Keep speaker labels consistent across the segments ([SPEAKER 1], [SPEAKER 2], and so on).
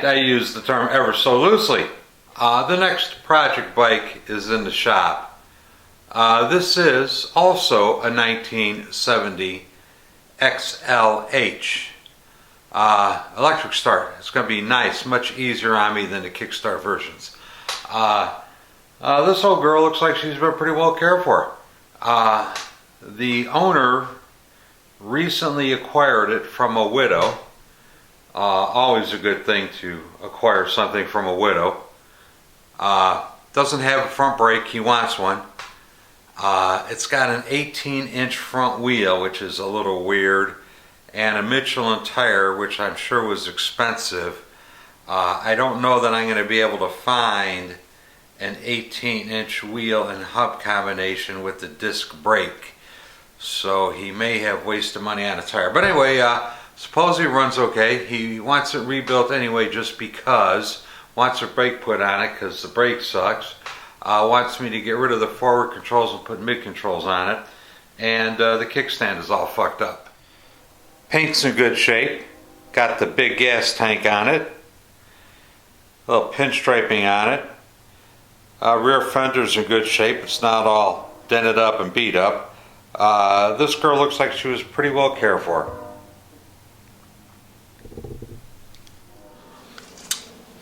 [SPEAKER 1] and I use the term ever so loosely. The next project bike is in the shop. This is also a 1970 XLH. Electric start. It's going to be nice, much easier on me than the kickstart versions. This old girl looks like she's been pretty well cared for. The owner recently acquired it from a widow. Always a good thing to acquire something from a widow. Doesn't have a front brake, he wants one. It's got an 18-inch front wheel, which is a little weird, and a Michelin tire, which I'm sure was expensive. I don't know that I'm going to be able to find an 18-inch wheel and hub combination with the disc brake, so he may have wasted money on a tire. But anyway, suppose he runs okay. He wants it rebuilt anyway just because. Wants a brake put on it because the brake sucks. Wants me to get rid of the forward controls and put mid controls on it. And the kickstand is all fucked up. Paint's in good shape. Got the big gas tank on it. A little pinstriping on it. Rear fender's in good shape. It's not all dented up and beat up. This girl looks like she was pretty well cared for.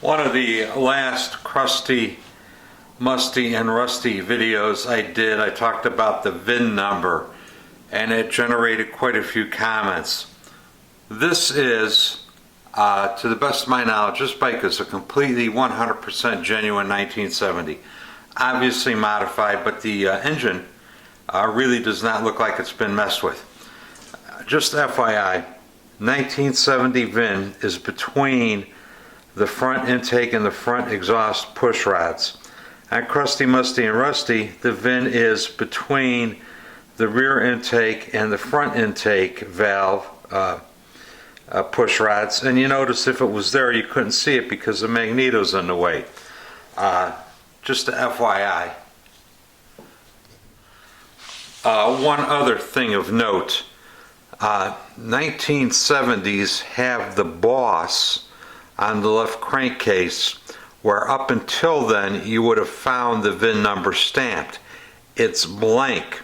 [SPEAKER 1] One of the last crusty, musty, and rusty videos I talked about the VIN number, and it generated quite a few comments. This is, to the best of my knowledge, this bike is a completely 100% genuine 1970. Obviously modified, but the engine really does not look like it's been messed with. Just FYI, 1970 VIN is between the front intake and the front exhaust push rods. On Crusty, Musty, and Rusty, the VIN is between the rear intake and the front intake valve push rods. And you notice if it was there, you couldn't see it because the magneto's in the way. Just a FYI. One other thing of note. 1970s have the boss on the left crankcase, where up until then you would have found the VIN number stamped. It's blank.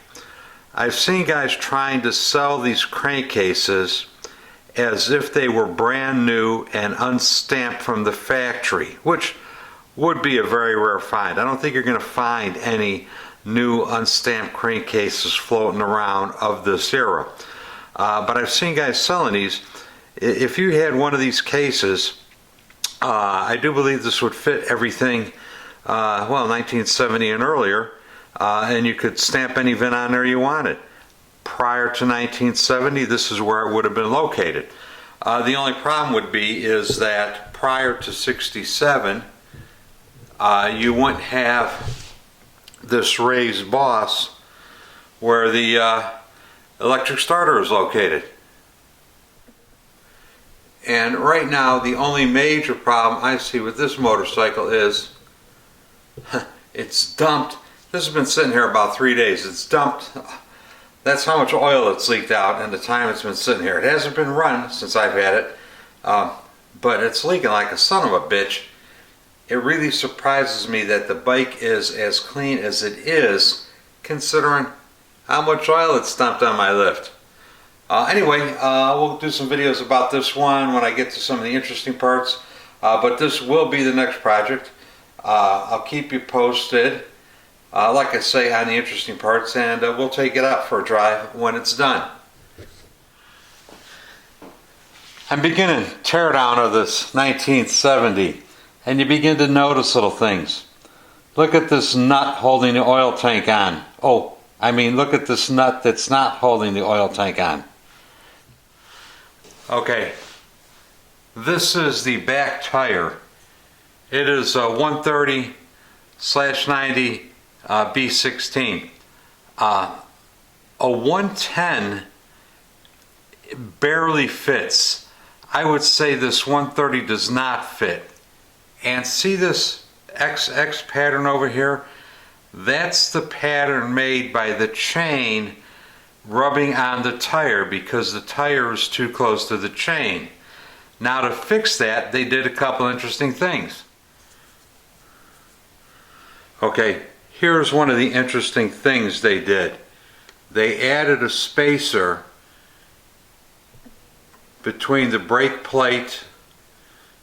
[SPEAKER 1] I've seen guys trying to sell these crankcases as if they were brand new and unstamped from the factory, which would be a very rare find. I don't think you're going to find any new unstamped crankcases floating around of this era. But I've seen guys selling these. If you had one of these cases, I do believe this would fit everything, 1970 and earlier, and you could stamp any VIN on there you wanted. Prior to 1970, this is where it would have been located. The only problem would be is that prior to 67, you wouldn't have this raised boss where the electric starter is located. And right now, the only major problem I see with this motorcycle is it's dumped. This has been sitting here about 3 days. It's dumped. That's how much oil it's leaked out in the time it's been sitting here. It hasn't been run since I've had it, but it's leaking like a son of a bitch. It really surprises me that the bike is as clean as it is, considering how much oil it's dumped on my lift. Anyway, we'll do some videos about this one when I get to some of the interesting parts, but this will be the next project. I'll keep you posted, like I say, on the interesting parts, and we'll take it out for a drive when it's done. I'm beginning teardown of this 1970, and you begin to notice little things. Look at this nut holding the oil tank on. Look at this nut that's not holding the oil tank on. Okay, this is the back tire. It is a 130/90 B16. A 110 barely fits. I would say this 130 does not fit. And see this XX pattern over here? That's the pattern made by the chain rubbing on the tire because the tire is too close to the chain. Now to fix that, they did a couple interesting things. Okay, here's one of the interesting things they did. They added a spacer between the brake plate,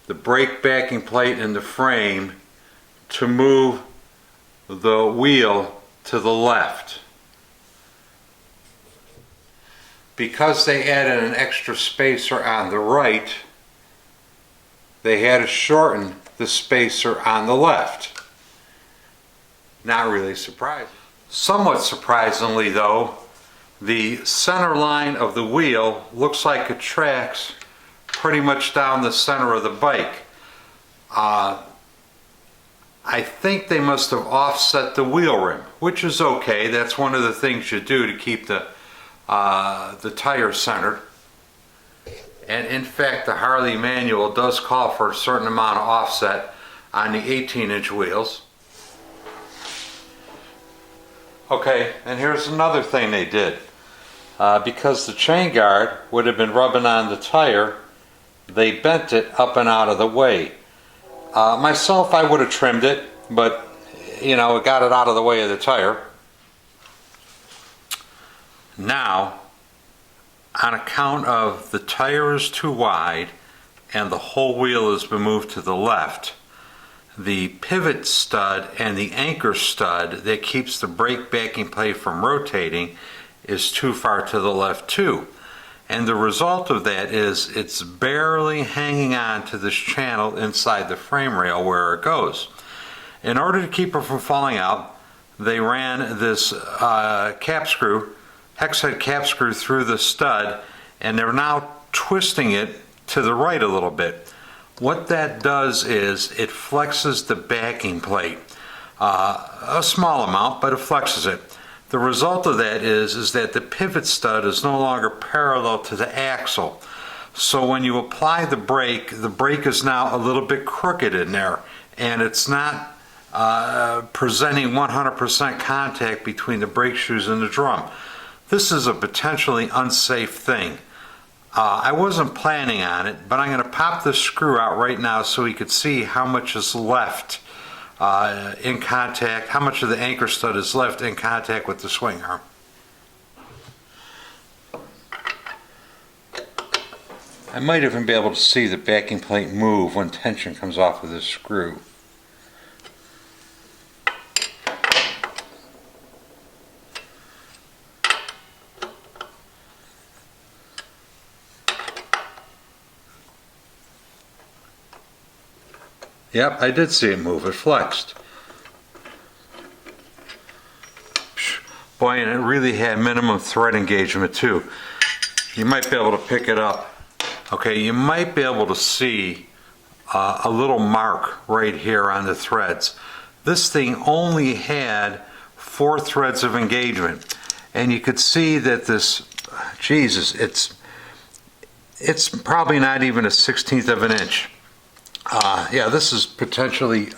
[SPEAKER 1] the brake backing plate, and the frame to move the wheel to the left. Because they added an extra spacer on the right, they had to shorten the spacer on the left. Not really surprising. Somewhat surprisingly though, the center line of the wheel looks like it tracks pretty much down the center of the bike. I think they must have offset the wheel rim, which is okay. That's one of the things you do to keep the tire centered. And in fact, the Harley manual does call for a certain amount of offset on the 18-inch wheels. Okay, and here's another thing they did. Because the chain guard would have been rubbing on the tire, they bent it up and out of the way. Myself, I would have trimmed it, but you know, it got it out of the way of the tire. Now, on account of the tire is too wide and the whole wheel has been moved to the left, the pivot stud and the anchor stud that keeps the brake backing plate from rotating is too far to the left too. And the result of that is it's barely hanging on to this channel inside the frame rail where it goes. In order to keep it from falling out, they ran this cap screw, hex head cap screw, through the stud, and they're now twisting it to the right a little bit. What that does is it flexes the backing plate, a small amount, but it flexes it. The result of that is that the pivot stud is no longer parallel to the axle. So when you apply the brake is now a little bit crooked in there, and it's not presenting 100% contact between the brake shoes and the drum. This is a potentially unsafe thing. I wasn't planning on it, but I'm going to pop this screw out right now so we could see how much is left in contact, how much of the anchor stud is left in contact with the swing arm. I might even be able to see the backing plate move when tension comes off of this screw. Yep, I did see it move. It flexed. Boy, and it really had minimum thread engagement too. You might be able to pick it up. Okay, you might be able to see a little mark right here on the threads. This thing only had 4 threads of engagement, and you could see that this, Jesus, it's probably not even 1/16 of an inch. Yeah, this is potentially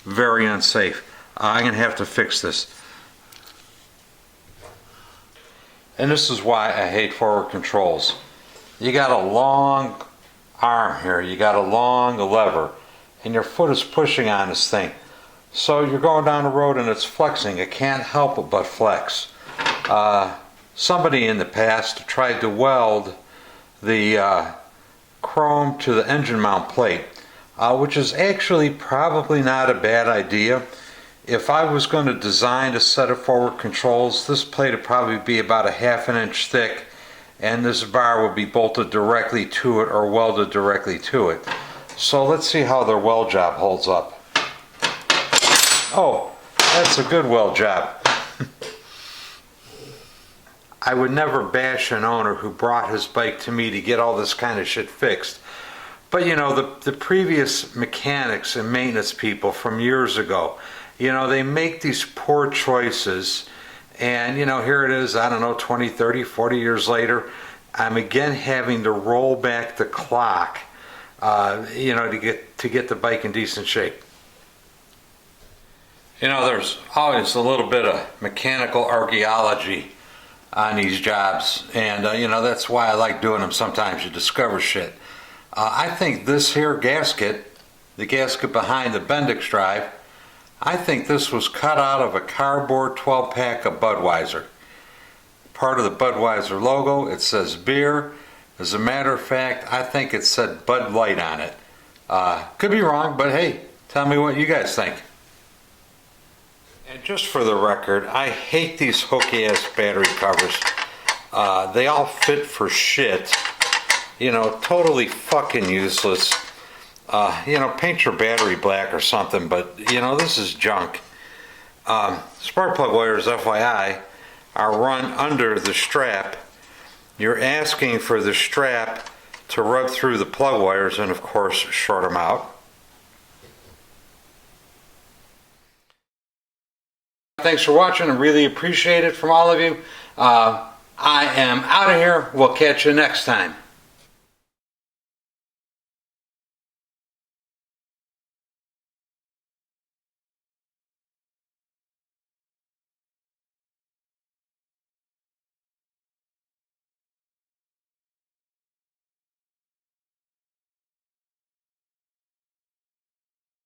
[SPEAKER 1] very unsafe. I'm going to have to fix this. And this is why I hate forward controls. You got a long arm here, you got a long lever, and your foot is pushing on this thing. So you're going down the road and it's flexing. It can't help it but flex. Somebody in the past tried to weld the chrome to the engine mount plate, which is actually probably not a bad idea. If I was going to design a set of forward controls, this plate would probably be about 1/2 inch thick, and this bar would be bolted directly to it or welded directly to it. So let's see how their weld job holds up. Oh, that's a good weld job. I would never bash an owner who brought his bike to me to get all this kind of shit fixed. But you know, the previous mechanics and maintenance people from years ago, you know, they make these poor choices, and you know, here it is, I don't know, 20, 30, 40 years later, I'm again having to roll back the clock, you know, to get the bike in decent shape. You know, there's always a little bit of mechanical archaeology on these jobs, and you know, that's why I like doing them. Sometimes you discover shit. I think this here gasket, the gasket behind the Bendix drive, I think this was cut out of a cardboard 12-pack of Budweiser. Part of the Budweiser logo, it says beer. As a matter of fact, I think it said Bud Light on it. Could be wrong, but hey, tell me what you guys think. And just for the record, I hate these hooky-ass battery covers. They all fit for shit. You know, totally fucking useless. You know, paint your battery black or something, but, you know, this is junk. Spark plug wires, FYI, are run under the strap. You're asking for the strap to rub through the plug wires and, of course, short them out. Thanks for watching. I really appreciate it from all of you. I am out of here. We'll catch you next time.